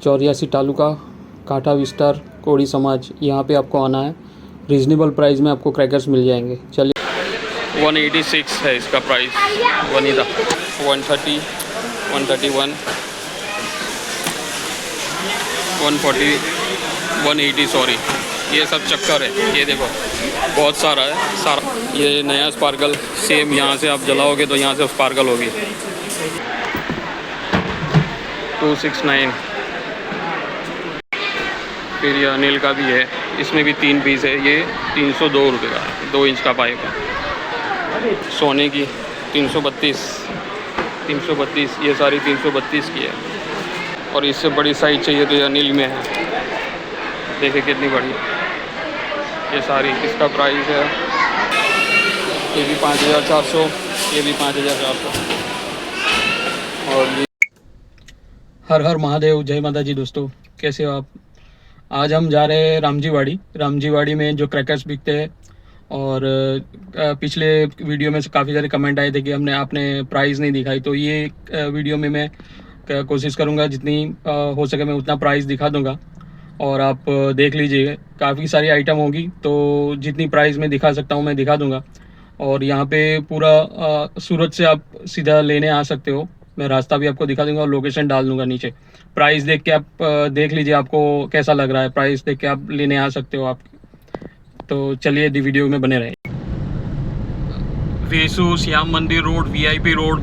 84 तालुका काठा विस्तार कोड़ी समाज, यहाँ पे आपको आना है। रीज़नेबल प्राइस में आपको क्रैकर्स मिल जाएंगे। चलिए 186 है इसका प्राइस, वनीला 130, 131, 140, 180 सॉरी, ये सब चक्कर है। ये देखो बहुत सारा है सारा। ये नया स्पार्कल सेम, यहाँ से आप जलाओगे तो यहाँ से स्पार्कल होगी। 269। फिर ये अनिल का भी है, इसमें भी 3 पीस है। ये 302 रुपये का, 2 इंच का पाइप है। सोने की 332, 332, ये सारी 332 की है। और इससे बड़ी साइज चाहिए तो ये अनिल में है, देखिए कितनी बड़ी ये सारी। इसका प्राइस है, ये भी 5400, ये भी 5400। और ये हर हर महादेव, जय माता जी। दोस्तों कैसे हो आप? आज हम जा रहे हैं रामजीवाड़ी में जो क्रैकर्स बिकते हैं। और पिछले वीडियो में से काफ़ी सारे कमेंट आए थे कि आपने प्राइस नहीं दिखाई, तो ये वीडियो में मैं कोशिश करूँगा जितनी हो सके मैं उतना प्राइस दिखा दूँगा। और आप देख लीजिए, काफ़ी सारी आइटम होगी, तो जितनी प्राइस में दिखा सकता हूँ मैं दिखा दूँगा। और यहाँ पे पूरा सूरत से आप सीधा लेने आ सकते हो। मैं रास्ता भी आपको दिखा दूंगा और लोकेशन डाल दूंगा नीचे। प्राइस देख के आप देख लीजिए आपको कैसा लग रहा है। प्राइस देख के आप लेने आ सकते हो आप। तो चलिए वीडियो में बने रहे। वेसु श्याम मंदिर रोड, वीआईपी रोड,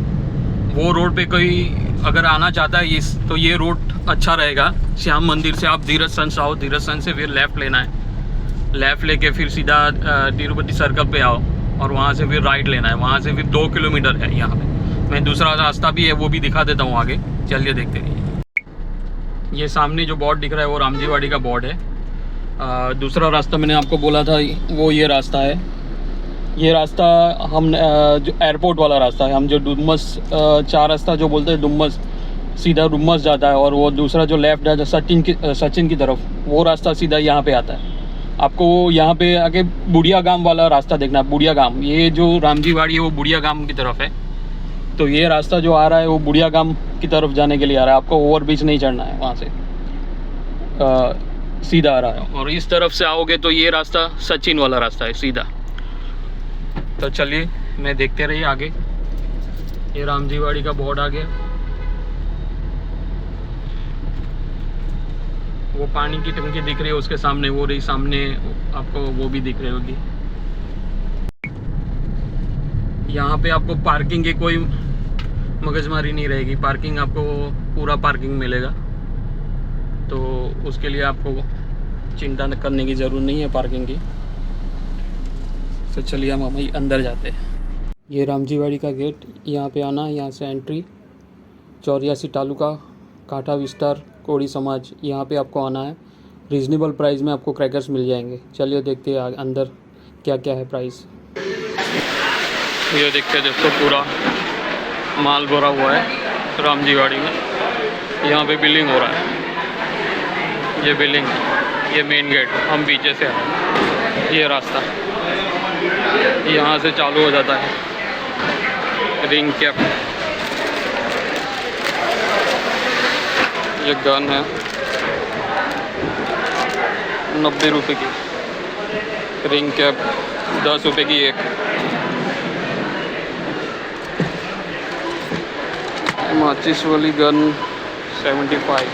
वो रोड पे कोई अगर आना चाहता है तो ये रोड अच्छा रहेगा। श्याम मंदिर से आप धीरज संस आओ, धीरज संस से फिर लेफ़्ट लेना है। लेफ़्ट लेके फिर सीधा तिरुपति सर्कल पे आओ और वहाँ से फिर राइट लेना है। वहाँ से फिर 2 किलोमीटर है यहाँ पे। मैं दूसरा रास्ता भी है वो भी दिखा देता हूँ आगे, चलिए देखते रहिए। ये सामने जो बोर्ड दिख रहा है वो रामजीवाड़ी का बोर्ड है। दूसरा रास्ता मैंने आपको बोला था वो ये रास्ता है। ये रास्ता हम जो एयरपोर्ट वाला रास्ता है, हम जो डुमस 4 रास्ता जो बोलते हैं, डुमस सीधा डुमस जाता है। और वो दूसरा जो लेफ्ट है सचिन की तरफ, वो रास्ता सीधा यहाँ पे आता है। आपको यहाँ पे आके बुढ़िया गांव वाला रास्ता देखना है। बुढ़िया गांव, ये जो रामजीवाड़ी है वो बुढ़िया गांव की तरफ है। तो ये रास्ता जो आ रहा है वो बुढ़िया गांव की तरफ जाने के लिए आ रहा है। आपको ओवरब्रिज नहीं चढ़ना है, वहाँ से सीधा आ रहा है। और इस तरफ से आओगे तो ये रास्ता सचिन वाला रास्ता है सीधा। तो चलिए मैं देखते रहिए आगे। ये रामजीवाड़ी का बोर्ड आ गया। वो पानी की टंकी दिख रही है उसके सामने, वो रही सामने आपको वो भी दिख रही होगी। यहाँ पे आपको पार्किंग की कोई मगजमारी नहीं रहेगी। पार्किंग आपको पूरा पार्किंग मिलेगा, तो उसके लिए आपको चिंता करने की ज़रूरत नहीं है पार्किंग की। तो चलिए हम अंदर जाते हैं। ये रामजीवाड़ी का गेट, यहाँ पे आना, यहाँ से एंट्री। 84 तालुका काठा विस्तार कोड़ी समाज, यहाँ पे आपको आना है। रीज़नेबल प्राइस में आपको क्रैकर्स मिल जाएंगे। चलिए देखते हैं अंदर क्या क्या है प्राइस। ये देखते हैं दोस्तों, पूरा माल भरा हुआ है रामजीवाड़ी में। यहाँ पे बिलिंग हो रहा है। ये बिलिंग, ये मेन गेट, हम पीछे से आए। ये रास्ता यहाँ से चालू हो जाता है। रिंग कैप, ये गन है 90 रुपये की। रिंग कैप 10 रुपये की एक। माचिस वाली गन 75।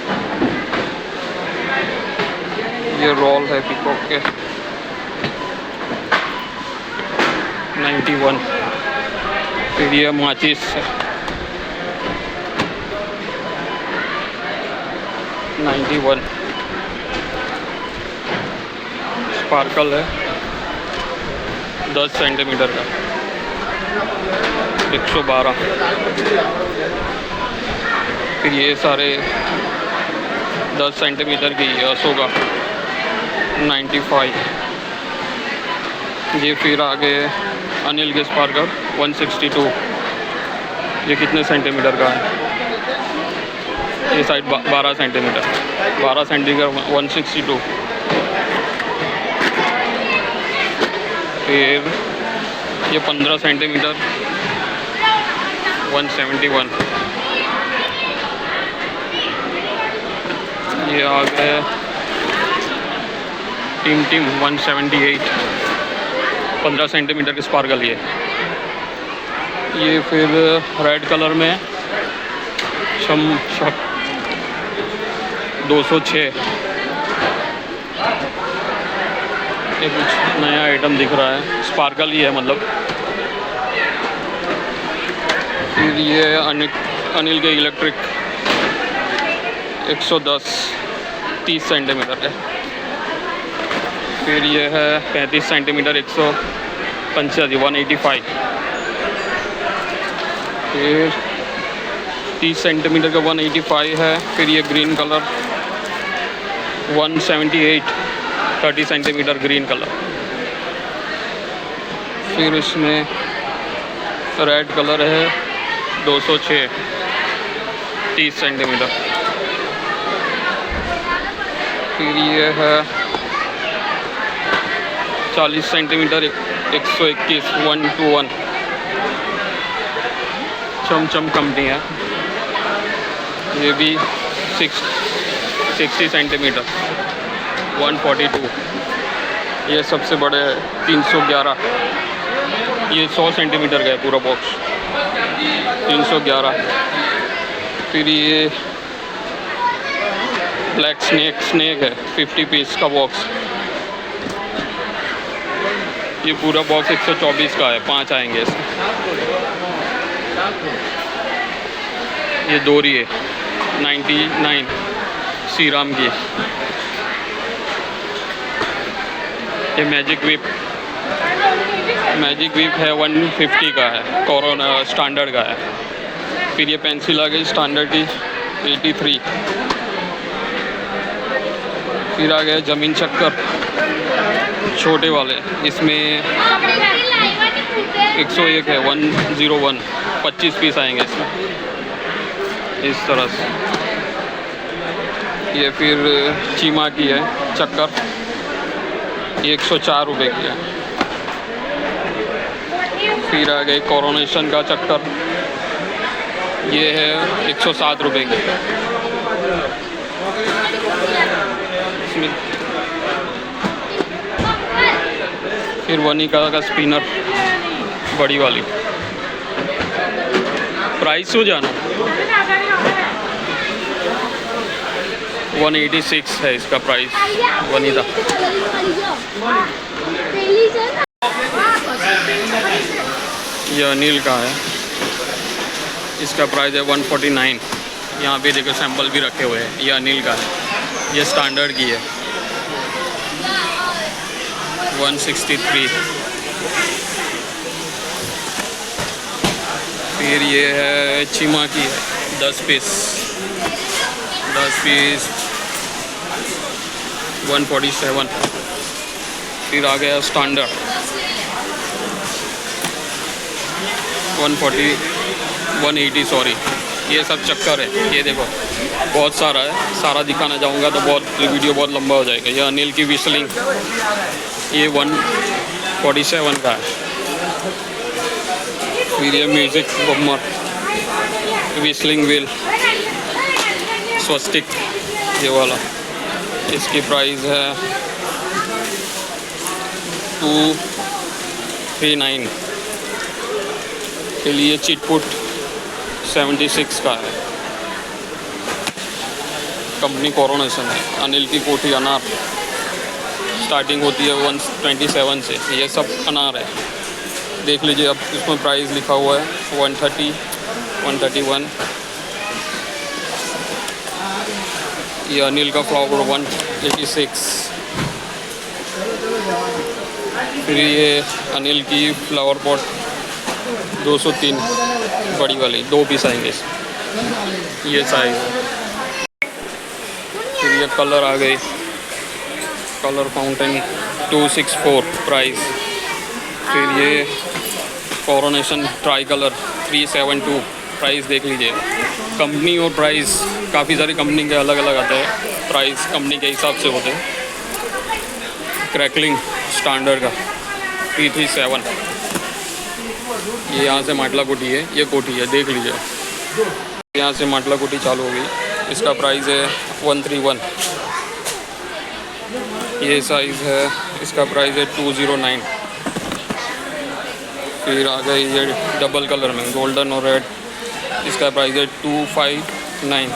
ये रोल है पिकॉक के 91। फिर ये माचिस 91। स्पार्कल है 10 सेंटीमीटर का 112। फिर ये सारे 10 सेंटीमीटर की अशोका 95। ये फिर आगे अनिल के स्पार्कर 162। ये कितने सेंटीमीटर का है? ये साइड 12 सेंटीमीटर 162। फिर ये 15 सेंटीमीटर 171। ये आ गए टीम 178, 15 सेंटीमीटर की स्पार्कल ये फिर रेड कलर में 206। ये कुछ नया आइटम दिख रहा है, स्पार्कल ही है मतलब। फिर ये अनिल के इलेक्ट्रिक 110, 30 सेंटीमीटर है। फिर ये है 35 सेंटीमीटर 185। फिर 30 सेंटीमीटर का 185 है। फिर ये green colour 178, 30 centimetre green colour. फिर इसमें रेड कलर है 206, 30 सेंटीमीटर। फिर ये है 40 सेंटीमीटर 121, 121। चमचम कंपनी है। ये भी 60 सेंटीमीटर 142। ये सबसे बड़े है 311। ये 100 सेंटीमीटर का है पूरा बॉक्स, 311। फिर ये ब्लैक स्नेक है 50 पीस का बॉक्स। ये पूरा बॉक्स 124 का है, 5 आएंगे इसमें। ये डोरी है 99 सीराम की। ये मैजिक विप है 150 का है, कोरोना स्टैंडर्ड का है। फिर ये पेंसिल आ गई स्टैंडर्ड की 83। फिर आ गया ज़मीन चक्कर छोटे वाले, इसमें 101 है 101, 25 पीस आएंगे इसमें इस तरह से। ये फिर चीमा की है चक्कर, ये 104 रुपये की है। फिर आ गई कोरोनेशन का चक्कर, ये है 107 रुपये की। फिर वनिका का स्पिनर बड़ी वाली, प्राइस हो जाना 186 है इसका प्राइस वनीता। ये अनिल का है, इसका प्राइस है 149। यहाँ पे देखो सैंपल भी रखे हुए हैं। ये अनिल का है, ये स्टैंडर्ड की है 163। फिर ये है चीमा की है 10 पीस 147। फिर आ गया स्टैंडर्ड 180 सॉरी। ये सब चक्कर है, ये देखो बहुत सारा है, सारा दिखाना चाहूँगा तो वीडियो बहुत लंबा हो जाएगा। ये अनिल की विस्लिंग, ये 147 का है। फिर ये म्यूजिक बम्मर विस्लिंग व्हील स्वस्तिक, ये वाला, इसकी प्राइस है 239। के लिए चिटपुट 76 का है, कंपनी कोरोनेशन है। अनिल की कोठी अनार स्टार्टिंग होती है 127 से। ये सब अनार है, देख लीजिए। अब इसमें प्राइस लिखा हुआ है 130, 131। ये अनिल का फ्लावर 186। फिर ये अनिल की फ्लावर पॉट 203 बड़ी वाली, 2 पीस आएंगे ये साइज है। फिर ये कलर आ गई, कलर फाउंटेन 264 प्राइस। फिर ये कोरोनेशन ट्राई कलर 372 प्राइस, देख लीजिए। कंपनी और प्राइस काफ़ी सारी कंपनी के अलग अलग आते हैं, प्राइस कंपनी के हिसाब से होते हैं। क्रैकलिंग स्टैंडर्ड का 337। ये यहाँ से माटला कोठी है, ये कोठी है, देख लीजिए। यहाँ से माटला कोठी चालू हो गई, इसका प्राइस है 131। ये साइज़ है, इसका प्राइस है 209। फिर आ गई ये डबल कलर में गोल्डन और रेड, इसका प्राइस है 259।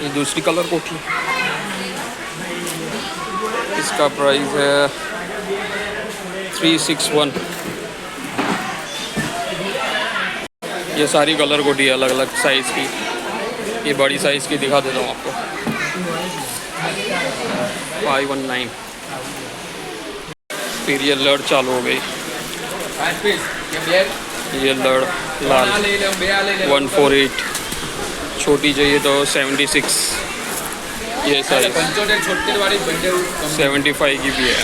ये दूसरी कलर कोठी, इसका प्राइस है 361। ये सारी कलर कोठी है अलग अलग साइज़ की। ये बड़ी साइज़ की दिखा देता हूँ आपको, 519। फिर ये लड़ चालू हो गई, ये लड़ लाल 148। छोटी चाहिए तो 76। ये साइज 75 की भी है।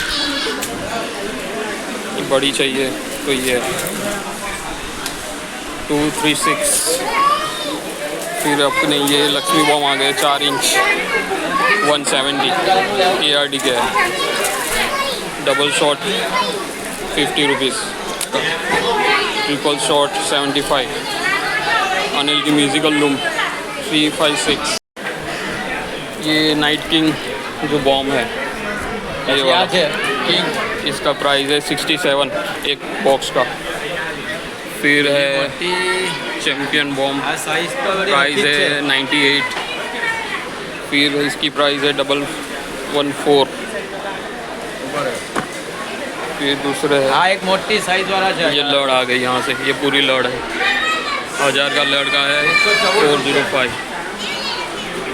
बड़ी चाहिए तो ये 236। फिर अपने ये लक्ष्मी बॉम आ गए 4 इंच 170 ARD के है। Double shot 50 rupees, triple shot 75। Anil की म्यूज़िकल लूम 356। ये नाइट किंग जो बॉम है ये वाला, इसका प्राइस है 67 एक बॉक्स का। फिर है चैम्पियन बॉम, प्राइस है 98। फिर इसकी प्राइस है 114। फिर दूसरे है एक मोटी साइज वाला ये लड़ आ गई यहाँ से, ये पूरी लड़ है 1000 का लड़ का है 405।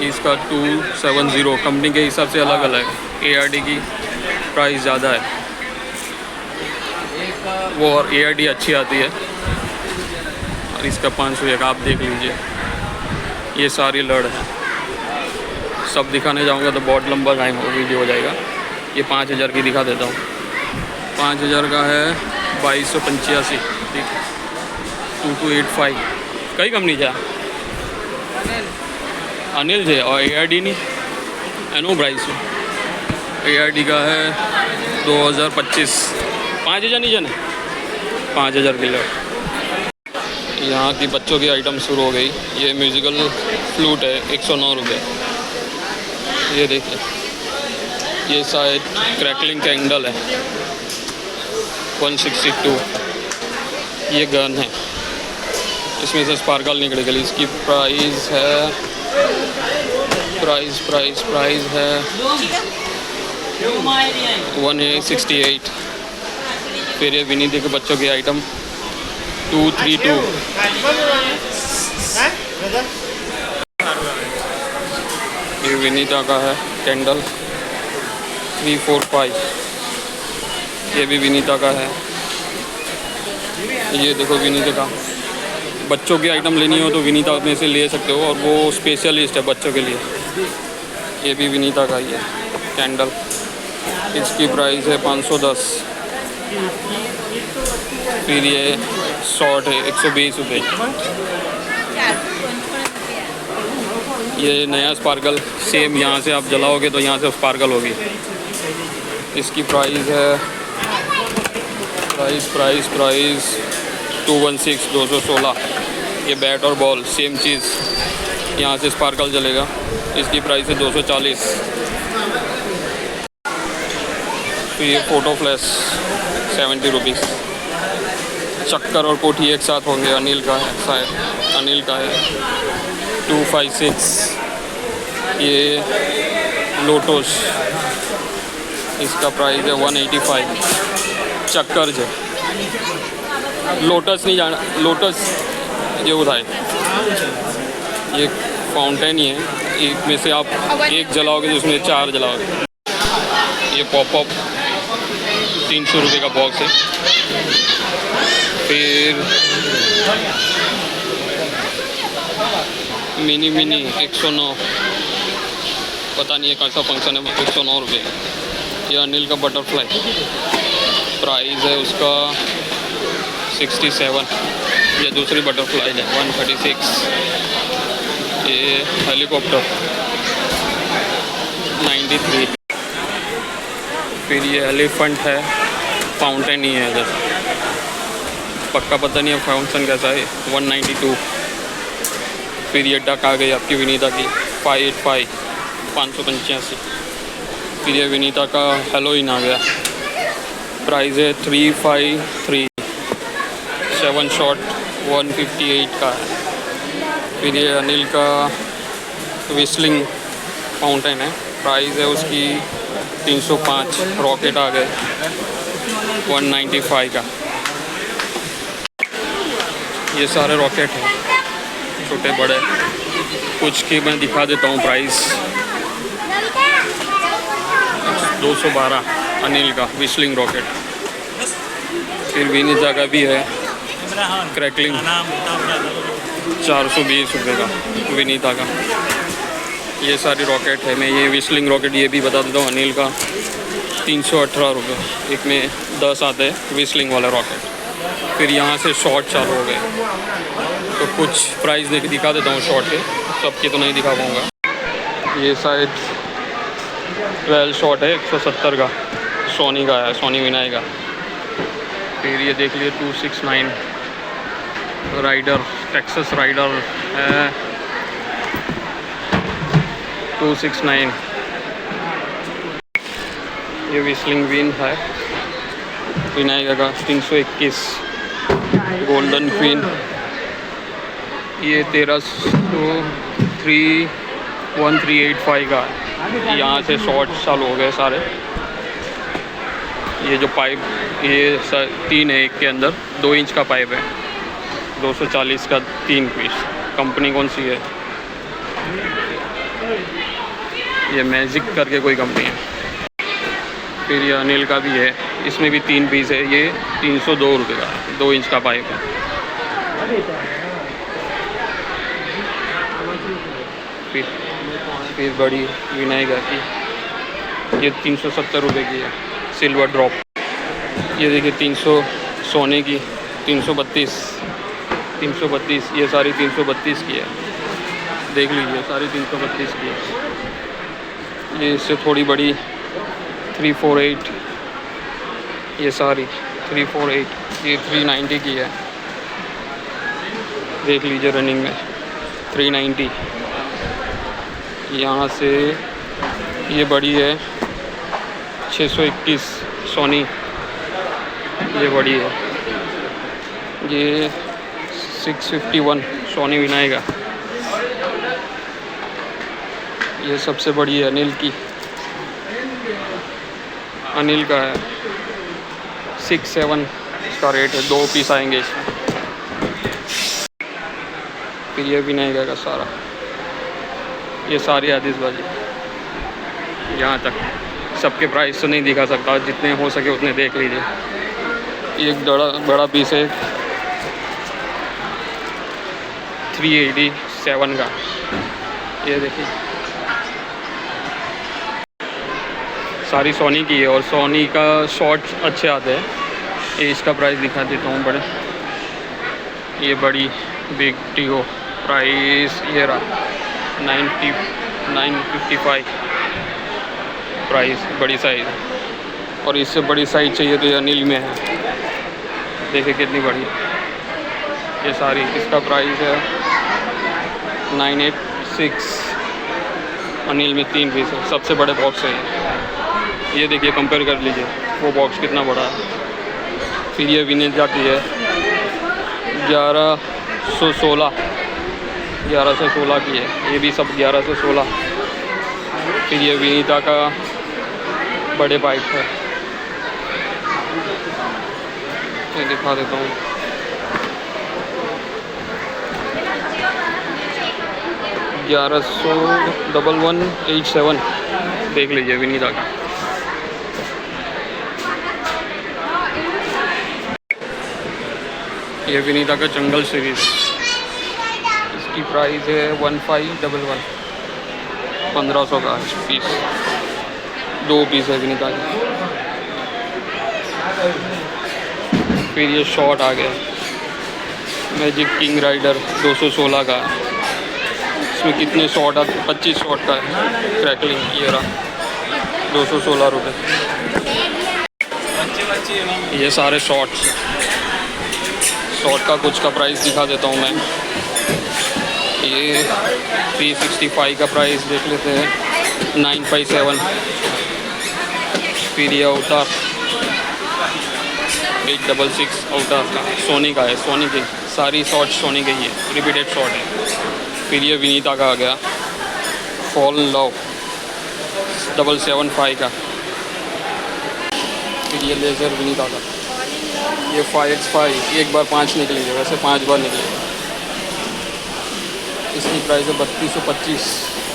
इसका 270 कंपनी के हिसाब से अलग अलग है। ARD की प्राइस ज़्यादा है वो, और ARD अच्छी आती है। और इसका 500 का आप देख लीजिए। ये सारी लड़ है, सब दिखाने जाऊंगा तो बहुत लंबा टाइम वीडियो हो जाएगा। ये 5000 की दिखा देता हूँ। 5000 का है 2285। ठीक, 2285 कई कंपनी जा अनिल जे और ARD नहीं एनो प्राइस ARD का है 2025। 5000 नहीं जाने 5000 की लड़। यहाँ की बच्चों की आइटम शुरू हो गई। ये म्यूज़िकल फ्लूट है 109 रुपये। ये देखिए, ये शायद क्रैकलिंग कैंडल है 162। ये गन है, इसमें से स्पार्कल निकलेगा। इसकी प्राइस है 168। फिर ये विनीति के बच्चों की आइटम 232। ये विनीता का है कैंडल 345। ये भी विनीता का है। ये देखो विनीता का, बच्चों की आइटम लेनी हो तो विनीता में से ले सकते हो, और वो स्पेशलिस्ट है बच्चों के लिए। ये भी विनीता का ही है कैंडल। इसकी प्राइस है 510। फिर ये शॉर्ट है 120 रुपये। ये नया स्पार्कल सेम, यहाँ से आप जलाओगे तो यहाँ से स्पार्कल होगी। इसकी प्राइस है 216। ये बैट और बॉल सेम चीज़, यहाँ से स्पार्कल चलेगा। इसकी प्राइस है 240। तो ये फ़ोटो फ्लैश 70 रुपीज़। चक्कर और कोठी एक साथ होंगे। अनिल का है शायद, अनिल का है 256। ये लोटस, इसका प्राइस है 185। चक्कर जो लोटस नहीं जाना, लोटस ये उठाए, ये फाउंटेन ही है। एक में से आप एक जलाओगे तो उसमें 4 जलाओगे। ये पॉपअप 300 रुपये का बॉक्स है। फिर मिनी 109, पता नहीं है कौन सा फंक्शन है, 109 रुपये। ये अनिल का बटरफ्लाई, प्राइस है उसका 67। ये दूसरी बटरफ्लाई है 136। ये हेलीकॉप्टर 93। फिर ये एलिफेंट है, फाउंटेन ही है इधर पक्का पता नहीं है फंक्शन कैसा है। 192। फिर ये डक आ गई आपकी विनीता की 585, 585। फिर ये विनीता का हेलोइन आ गया, प्राइस है 353। 7 शॉट 158 का है। फिर ये अनिल का विस्लिंग फाउंटेन है, प्राइस है उसकी 305। रॉकेट आ गए 195 का। ये सारे रॉकेट हैं, छोटे बड़े। कुछ की मैं दिखा देता हूँ प्राइस। 212 अनिल का विस्लिंग रॉकेट। फिर विनीता का भी है क्रैकलिंग, 420 रुपये का विनीता का। ये सारी रॉकेट है। मैं ये विस्लिंग रॉकेट ये भी बता देता हूँ, अनिल का 318 रुपये। एक में 10 आते हैं विस्लिंग वाला रॉकेट। फिर यहाँ से शॉट चालू हो गए, तो कुछ प्राइस देख दिखा देता हूँ शॉट के, सबके तो नहीं दिखा पाऊँगा। ये शायद 12 शॉट है 170 का, सोनी का है, सोनी विनाई का। फिर ये देख लिए 269 राइडर, टेक्सास राइडर है 269। ये विस्लिंग विन है विनायका का 321। गोल्डन क्वीन ये 1385 का है। यहाँ से शॉर्ट चालू हो गए सारे। ये जो पाइप ये 3 है, एक के अंदर 2 इंच का पाइप है, 240 का 3 पीस। कंपनी कौन सी है? ये मैजिक करके कोई कंपनी है। फिर ये अनिल का भी है, इसमें भी 3 पीस है। ये 302 रुपये का 2 इंच का पाइप है। फिर बड़ी विनायका की ये 370 रुपये की है, सिल्वर ड्रॉप। ये देखिए 300 सोने की 332। ये सारी 332 की है, देख लीजिए सारी 332 की है। ये इससे थोड़ी बड़ी 348, ये सारी 348। ये 390 की है, देख लीजिए रनिंग में 390। यहाँ से ये बड़ी है 621 सोनी, ये बड़ी है। ये 651 सोनी विनायका। ये सबसे बड़ी है अनिल की, अनिल का है 67 इसका रेट है। 2 पीस आएंगे इसमें। फिर ये विनायका का सारा, ये सारी आतिशबाजी। यहाँ तक सबके प्राइस तो नहीं दिखा सकता, जितने हो सके उतने देख लीजिए। ये एक बड़ा पीस है 387 का, ये देखिए सारी सोनी की है। और सोनी का शॉर्ट्स अच्छे आते हैं। ये इसका प्राइस दिखा देता हूँ बड़े। ये बड़ी बिग टीओ प्राइस ये रहा 955 प्राइस, बड़ी साइज़। और इससे बड़ी साइज़ चाहिए तो ये अनिल में है, देखिए कितनी बड़ी। ये सारी इसका प्राइस है 986। अनिल में 3 पीस है, सबसे बड़े बॉक्स है ये देखिए, कंपेयर कर लीजिए वो बॉक्स कितना बड़ा है। फिर ये विनीता की है 1116 की है, ये भी सब 1116। फिर ये विनीता का बड़े पाइप है, ये दिखा देता हूँ। $1187 देख लीजिए विनीता का। ये विनीता का जंगल सीरीज, इसकी प्राइस है 1511, 1500 का पीस। 2 पीस है विनीता की। फिर ये शॉट आ गया मैजिक किंग राइडर 216 का। इसमें कितने शॉट आते? 25 शॉट का है क्रैकलिंग। ये रहा 216 रुपये। ये सारे शॉट्स शॉर्ट का कुछ का प्राइस दिखा देता हूँ मैं। ये 365 का प्राइस देख लेते हैं, 957। फिर ये अवतार 866 अवतार का सोनी का है, सोनी की सारी शॉर्ट सोनी की है, रिपीटेड शॉर्ट है। फिर ये विनीता का आ गया फॉल लव 775 का। फिर ये लेज़र विनीता का, ये 5x5 एक बार 5 निकलेंगे, वैसे 5 बार निकलेंगे। इसकी प्राइस है 3225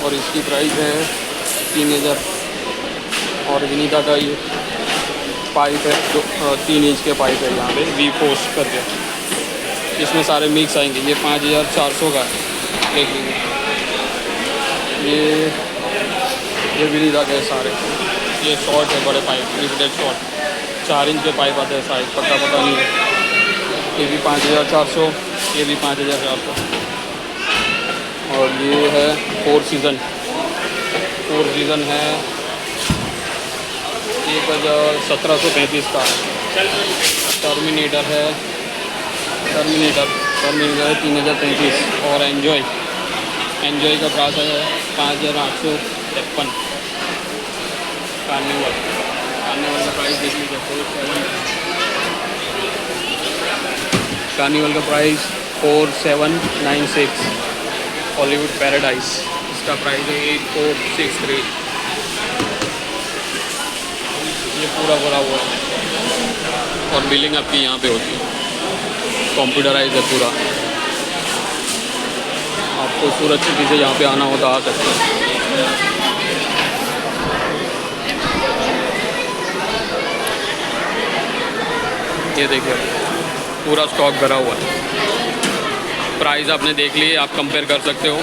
और इसकी प्राइस है 3000। और विनीता का ये पाइप है, 3 इंच के पाइप है, यहाँ पे वी पोस्ट करके, इसमें सारे मिक्स आएंगे। ये 5400 का है, देख लीजिए। ये विनीता के सारे, ये शॉर्ट है, बड़े पाइप, रिपीटेड शॉर्ट, 4 इंच के पाइप आते हैं साइज, पता नहीं है। ये भी 5400, ये भी 5400। और ये है 4 सीज़न है 1735 का। टर्मिनेटर है 3035। और एन्जॉय का प्राइस है 5853। कार्निवल का प्राइस देख लीजिए, कार्निवल का प्राइस 4796। हॉलीवुड पैराडाइज, इसका प्राइस है 8463। ये पूरा भरा हुआ है और बिलिंग आपकी यहाँ पे होती है, कंप्यूटराइज है पूरा। आपको सूरत सिटी से यहाँ पे आना हो तो आ सकते हैं। ये देखिए पूरा स्टॉक भरा हुआ है। प्राइस आपने देख लिए, आप कंपेयर कर सकते हो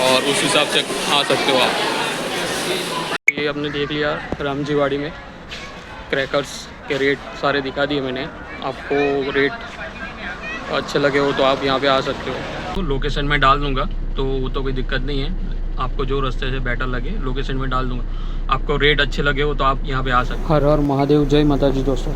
और उस हिसाब से आ सकते हो आप। ये आपने देख लिया रामजीवाड़ी में क्रैकर्स के रेट सारे दिखा दिए मैंने। आपको रेट अच्छे लगे हो तो आप यहाँ पे आ सकते हो। तो लोकेशन में डाल दूँगा, तो वो तो कोई दिक्कत नहीं है। आपको जो रास्ते से बेटर लगे लोकेशन में डाल दूँगा। आपको रेट अच्छे लगे हो तो आप यहाँ पे आ सकते हो। हर हर महादेव, जय माता जी दोस्तों।